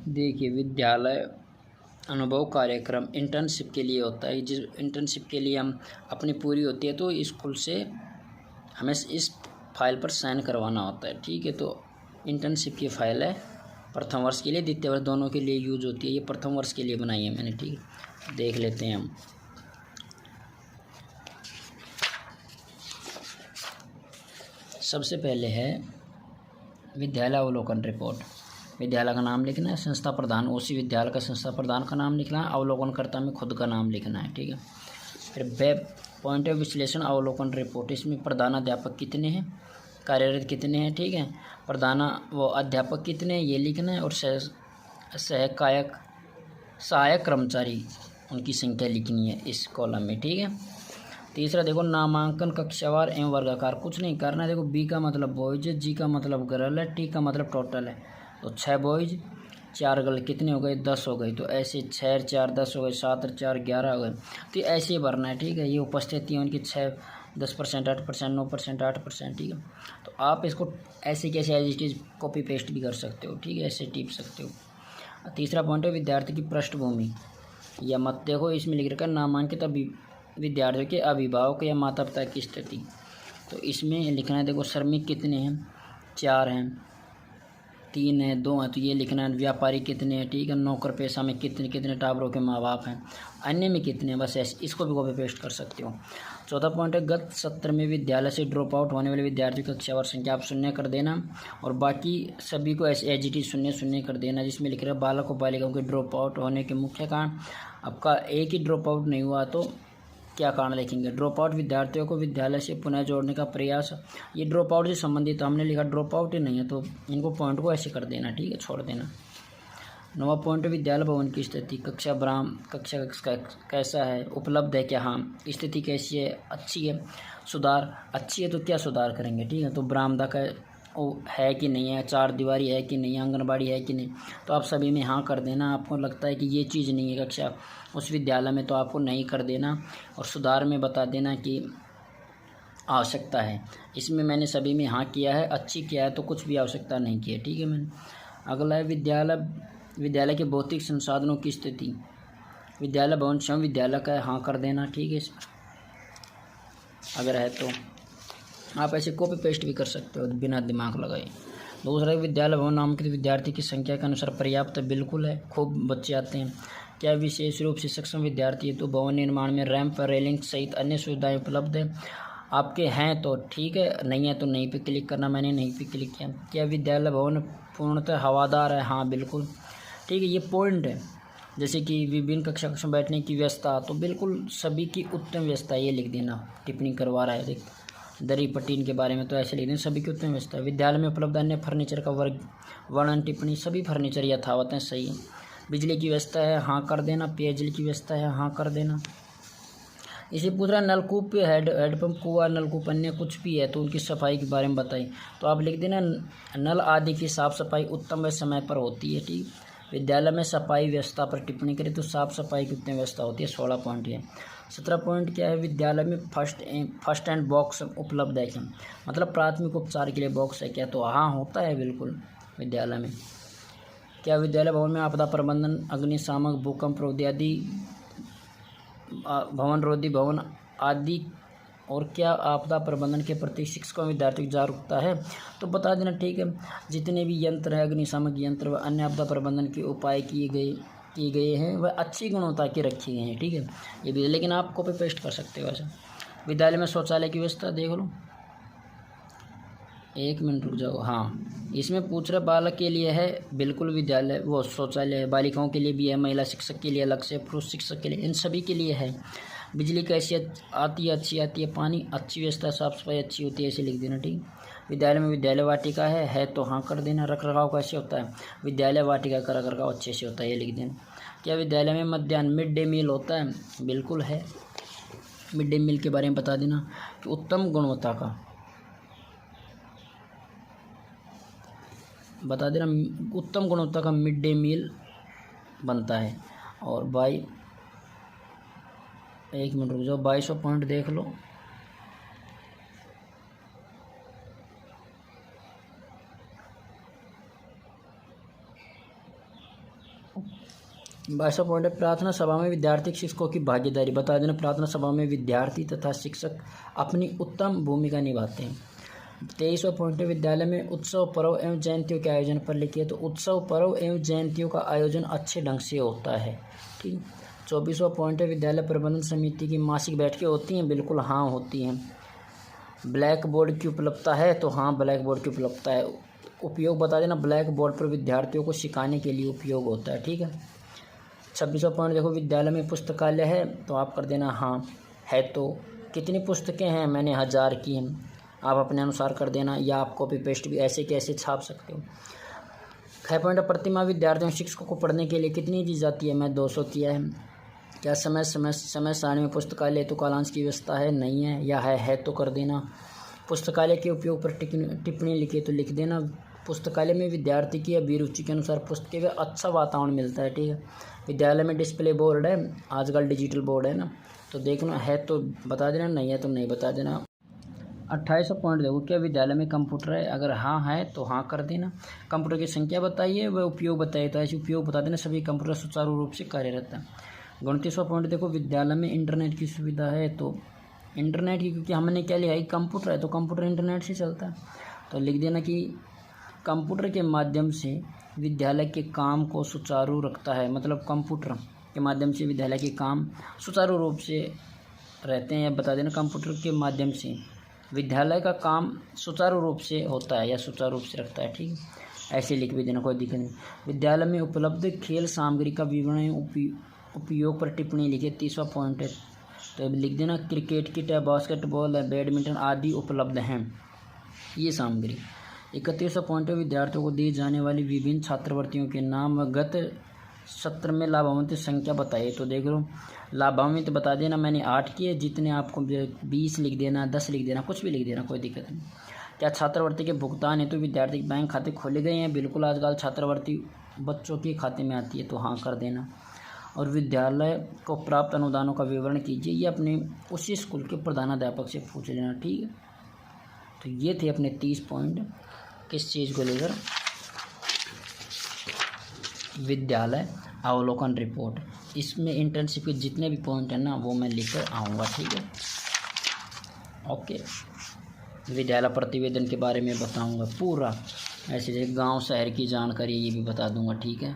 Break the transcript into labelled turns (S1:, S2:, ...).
S1: देखिए, विद्यालय अनुभव कार्यक्रम इंटर्नशिप के लिए होता है। जिस इंटर्नशिप के लिए हम अपनी पूरी होती है तो स्कूल से हमें इस फाइल पर साइन करवाना होता है। ठीक है, तो इंटर्नशिप की फ़ाइल है, प्रथम वर्ष के लिए, द्वितीय वर्ष, दोनों के लिए यूज होती है। ये प्रथम वर्ष के लिए बनाई है मैंने। ठीक है, देख लेते हैं हम। सबसे पहले है विद्यालय अवलोकन रिपोर्ट। विद्यालय का नाम लिखना है, संस्था प्रधान, उसी विद्यालय का संस्था प्रधान का नाम लिखना है, अवलोकनकर्ता में खुद का नाम लिखना है। ठीक है, फिर वेब पॉइंट ऑफ विश्लेषण अवलोकन रिपोर्ट। इसमें प्रधानाध्यापक कितने हैं, कार्यरत कितने हैं। ठीक है, वो अध्यापक कितने हैं ये लिखना है, और सहायक कर्मचारी उनकी संख्या लिखनी है इस कॉलम में। ठीक है, तीसरा देखो, नामांकन कक्षावार एवं वर्गाकार। कुछ नहीं करना है। देखो, बी का मतलब बॉयज है, जी का मतलब गर्ल है, टी का मतलब टोटल है। तो 6 बॉयज 4 गर्ल कितने हो गए, 10 हो गई। तो ऐसे 6 और 4 10 हो गए, 7 और 4 11 हो गए। तो ऐसे ही भरना है। ठीक है, ये उपस्थिति है उनकी 6 10%, 8%, 9%, 8%। ठीक है, तो आप इसको ऐसे कैसे as it is copy paste भी कर सकते हो। ठीक है, ऐसे टिप सकते हो। तीसरा पॉइंट है विद्यार्थी की पृष्ठभूमि या मत। देखो, इसमें लिख रखा है नामांकित विद्यार्थियों के अभिभावक या माता पिता की स्थिति। तो इसमें लिखना है, देखो, श्रमिक कितने हैं, 4 हैं, 3 हैं, 2 हैं, तो ये लिखना है। व्यापारी कितने हैं, ठीक है, नौकर पेशा में कितने कितने टाबरों के माँ बाप हैं, अन्य में कितने हैं, बस ऐसे इसको भी कॉपी पेस्ट कर सकते हो। चौथा पॉइंट है गत सत्र में विद्यालय से ड्रॉप आउट होने वाले विद्यार्थियों की कक्षावार संख्या आप 0 कर देना, और बाकी सभी को ऐसे एज इट इज 0 कर देना। जिसमें लिख रहा है बालक और बालिकाओं के ड्रॉप आउट होने के मुख्य कारण। आपका एक ही ड्रॉप आउट नहीं हुआ तो क्या कारण लिखेंगे। ड्रॉप आउट विद्यार्थियों को विद्यालय से पुनः जोड़ने का प्रयास। ये ड्रॉप आउट से संबंधित हमने लिखा ड्रॉप आउट ही नहीं है, तो इनको पॉइंट को ऐसे कर देना। ठीक है, छोड़ देना। 9वां पॉइंट, विद्यालय भवन की स्थिति। कक्षा कैसा है, उपलब्ध है क्या, हाँ, स्थिति कैसी है, अच्छी है, सुधार, अच्छी है तो क्या सुधार करेंगे। ठीक है, तो बरामदा का है कि नहीं है, 4 दीवारी है कि नहीं, आंगनबाड़ी है कि नहीं, तो आप सभी में हाँ कर देना। आपको लगता है कि ये चीज़ नहीं है कक्षा उस विद्यालय में, तो आपको नहीं कर देना, और सुधार में बता देना कि आवश्यकता है। इसमें मैंने सभी में हाँ किया है, अच्छी किया है, तो कुछ भी आवश्यकता नहीं की है। ठीक है, मैंने। अगला है विद्यालय के भौतिक संसाधनों की स्थिति। विद्यालय भवन स्वयं विद्यालय का है, हाँ कर देना। ठीक है, इसमें अगर है तो आप ऐसे कॉपी पेस्ट भी कर सकते हो बिना दिमाग लगाए। दूसरा, विद्यालय भवन नामांकित विद्यार्थी की संख्या के अनुसार पर्याप्त बिल्कुल है, खूब बच्चे आते हैं। क्या विशेष रूप से सक्षम विद्यार्थी है तो भवन निर्माण में रैंप, रेलिंग सहित अन्य सुविधाएं उपलब्ध है। आपके हैं तो ठीक है, नहीं है तो नहीं पे क्लिक करना। मैंने नहीं पे क्लिक किया। क्या विद्यालय भवन पूर्णतः हवादार है, हाँ बिल्कुल। ठीक है, ये पॉइंट है। जैसे कि विभिन्न कक्षा में बैठने की व्यवस्था, तो बिल्कुल सभी की उत्तम व्यवस्था, ये लिख देना। टिप्पणी करवा रहा है, देख, दरी पट्टीन के बारे में तो ऐसे लिख दें, सभी की उत्तम व्यवस्था। विद्यालय में उपलब्ध अन्य फर्नीचर का वर्णन टिप्पणी, सभी फर्नीचर यथावत हैं, सही है। बिजली की व्यवस्था है, हाँ कर देना। पेयजल की व्यवस्था है, हाँ कर देना। इसे पूछ रहा है नलकूप, हेडपम्प, कुआं, नलकूप, अन्य कुछ भी है तो उनकी सफाई के बारे में बताइए, तो आप लिख देना नल आदि की साफ सफाई उत्तम व समय पर होती है। ठीक, विद्यालय में सफाई व्यवस्था पर टिप्पणी करें तो साफ सफाई की उत्तम व्यवस्था होती है। 16 पॉइंट है। 17 पॉइंट क्या है, विद्यालय में फर्स्ट एंड बॉक्स उपलब्ध है क्या, मतलब प्राथमिक उपचार के लिए बॉक्स है क्या, तो हाँ होता है बिल्कुल विद्यालय में। क्या विद्यालय भवन में आपदा प्रबंधन, अग्निशामक, भूकंप रोधी आदि, भवन रोधी भवन आदि, और क्या आपदा प्रबंधन के प्रति शिक्षकों विद्यार्थियों की जागरूकता है, तो बता देना। ठीक है, जितने भी यंत्र है, अग्निशामक यंत्र व अन्य आपदा प्रबंधन के उपाय किए गए हैं वह अच्छी गुणवत्ता के रखे गए हैं। ठीक है, ये भी, लेकिन आप कॉपी पेस्ट कर सकते हो ऐसा। विद्यालय में शौचालय की व्यवस्था देख लो, 1 मिनट रुक जाओ। हाँ, इसमें पूछ रहे बालक के लिए है, बिल्कुल विद्यालय वो शौचालय है, बालिकाओं के लिए भी है, महिला शिक्षक के लिए अलग से, पुरुष शिक्षक के लिए, इन सभी के लिए है। बिजली कैसी आती है, अच्छी आती है। पानी अच्छी व्यवस्था, साफ सफाई अच्छी होती है, ऐसे लिख देना। ठीक, विद्यालय में विद्यालय वाटिका है तो हाँ कर देना। रख रखाव कैसे होता है, विद्यालय वाटिका का रख रखाव अच्छे से होता है, ये लिख देना। क्या विद्यालय में मध्याह्न मिड डे मील होता है, बिल्कुल है। मिड डे मील के बारे में बता देना कि उत्तम गुणवत्ता का, बता देना उत्तम गुणवत्ता का मिड डे मील बनता है। और 1 मिनट रुक जाओ, 2200 पॉइंट देख लो। 22वां पॉइंट है प्रार्थना सभा में विद्यार्थी शिक्षकों की भागीदारी बता देना। प्रार्थना सभा में विद्यार्थी तथा शिक्षक अपनी उत्तम भूमिका निभाते हैं। 23वां पॉइंट है विद्यालय में उत्सव पर्व एवं जयंतियों के आयोजन पर लिखिए। तो उत्सव पर्व एवं जयंतियों का आयोजन अच्छे ढंग से होता है। ठीक। 24वां पॉइंट है विद्यालय प्रबंधन समिति की मासिक बैठकें होती हैं। बिल्कुल हाँ होती हैं। ब्लैक बोर्ड की उपलब्धता है। तो हाँ ब्लैक बोर्ड की उपलब्धता है। उपयोग बता देना। ब्लैक बोर्ड पर विद्यार्थियों को सिखाने के लिए उपयोग होता है। ठीक है। 26वां पॉइंट देखो विद्यालय में पुस्तकालय है। तो आप कर देना हाँ है। तो कितनी पुस्तकें हैं, मैंने 1000 की हैं। आप अपने अनुसार कर देना, या आप कॉपी पेस्ट भी ऐसे कैसे छाप सकते हो। 6 पॉइंट प्रतिमाह विद्यार्थियों शिक्षकों को पढ़ने के लिए कितनी दी जाती है, मैं 200 किया है। क्या समय सारणी में पुस्तकालय हेतु कालांश की व्यवस्था है, नहीं है, या है तो कर देना। पुस्तकालय के उपयोग पर टिप्पणी लिखे तो लिख देना। पुस्तकालय में विद्यार्थी की अभिरुचि के अनुसार पुस्तकें व अच्छा वातावरण मिलता है। ठीक है। विद्यालय में डिस्प्ले बोर्ड है, आजकल डिजिटल बोर्ड है ना, तो देखना है तो बता देना, नहीं है तो नहीं बता देना। 28वां पॉइंट देखो क्या विद्यालय में कंप्यूटर है, अगर हाँ है तो हाँ कर देना। कंप्यूटर की संख्या बताइए व उपयोग बताइए, तो ऐसे उपयोग बता देना। सभी कंप्यूटर सुचारू रूप से कार्यरत है। 29वां पॉइंट देखो विद्यालय में इंटरनेट की सुविधा है। तो इंटरनेट की, क्योंकि हमने क्या लिखा है कंप्यूटर है, तो कंप्यूटर इंटरनेट से चलता है, तो लिख देना कि कंप्यूटर के माध्यम से विद्यालय के काम को सुचारू रखता है। मतलब कंप्यूटर के माध्यम से विद्यालय के काम सुचारू रूप से रहते हैं, या बता देना कंप्यूटर के माध्यम से विद्यालय का काम सुचारू रूप से होता है या सुचारू रूप से रखता है। ठीक है। ऐसे लिख भी देना, कोई दिक्कत नहीं। विद्यालय में उपलब्ध खेल सामग्री का विवरण उपयोग पर टिप्पणी लिखे। 30वां पॉइंट है, तो लिख देना क्रिकेट किट है, बास्केटबॉल है, बैडमिंटन आदि उपलब्ध हैं ये सामग्री। 31वां पॉइंट है विद्यार्थियों को दी जाने वाली विभिन्न छात्रवृत्तियों के नाम व गत सत्र में लाभान्वित संख्या बताइए। तो देख लो लाभान्वित बता देना, मैंने 8 किए, जितने आपको 20 लिख देना, 10 लिख देना, कुछ भी लिख देना, कोई दिक्कत नहीं। क्या छात्रवृत्ति के भुगतान हेतु विद्यार्थी के बैंक खाते खोले गए हैं, बिल्कुल आजकल छात्रवृत्ति बच्चों के खाते में आती है, तो हाँ कर देना। और विद्यालय को प्राप्त अनुदानों का विवरण कीजिए, ये अपने उसी स्कूल के प्रधानाध्यापक से पूछ लेना। ठीक है। तो ये थे अपने 30 पॉइंट किस चीज़ को लेकर, विद्यालय अवलोकन रिपोर्ट। इसमें इंटर्नशिप के जितने भी पॉइंट हैं ना वो मैं लेकर आऊँगा। ठीक है। ओके। विद्यालय प्रतिवेदन के बारे में बताऊँगा पूरा, ऐसे जैसे गांव शहर की जानकारी ये भी बता दूँगा। ठीक है।